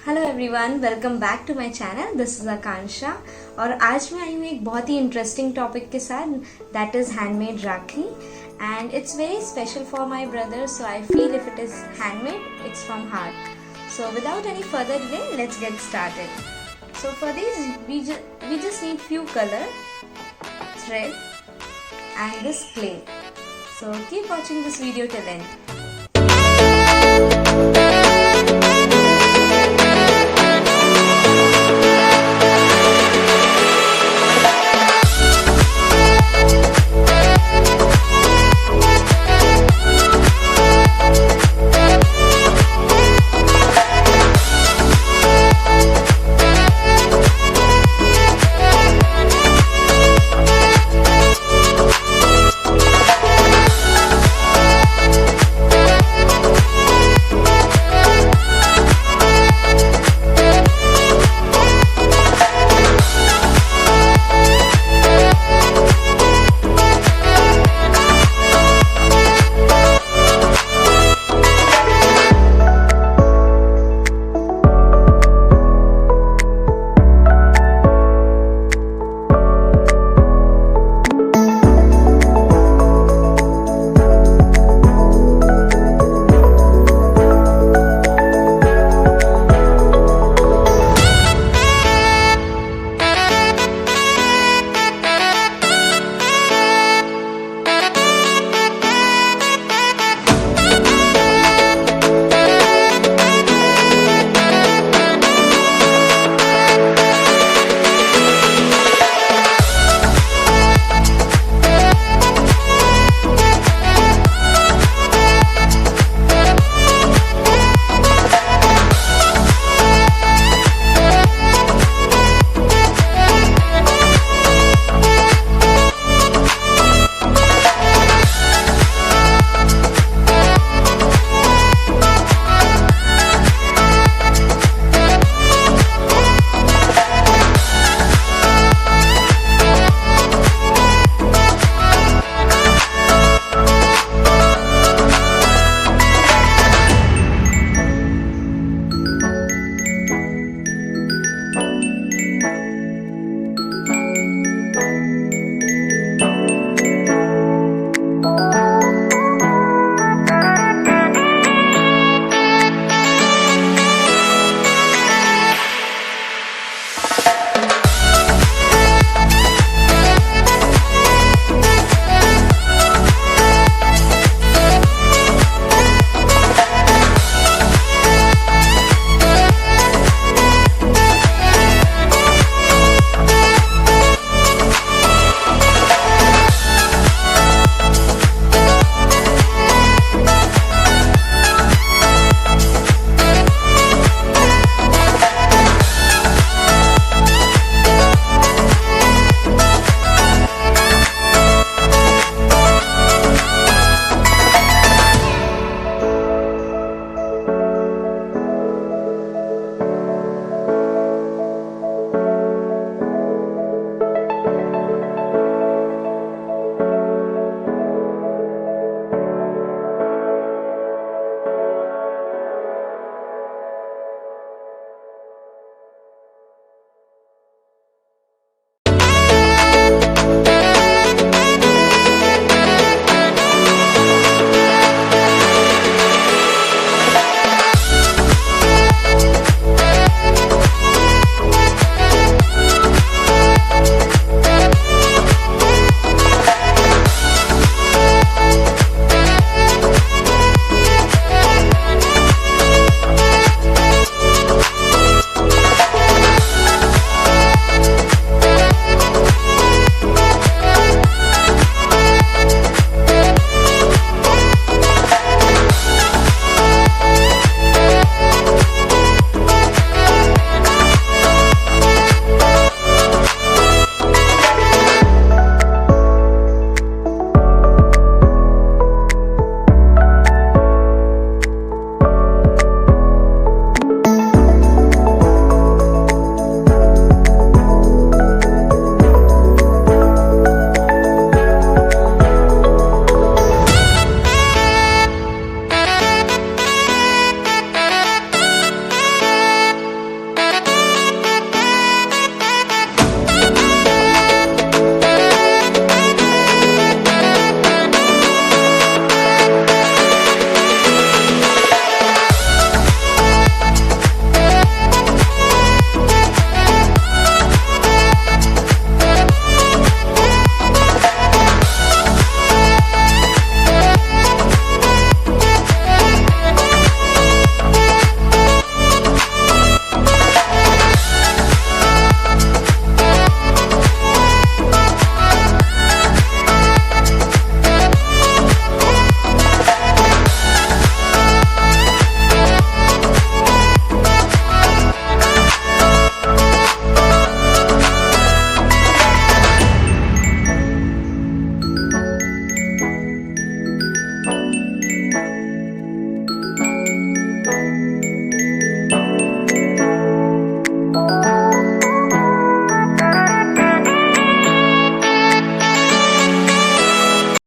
Hello everyone, welcome back to my channel. This is Akanksha और आज मैं आई हूँ एक बहुत ही इंटरेस्टिंग टॉपिक के साथ, that is handmade rakhi. And it's very special for my brother, so I feel if it is handmade, it's from heart. So without any further delay, let's get started. So for this, we just need few color, thread, and this clay. So keep watching this video till end.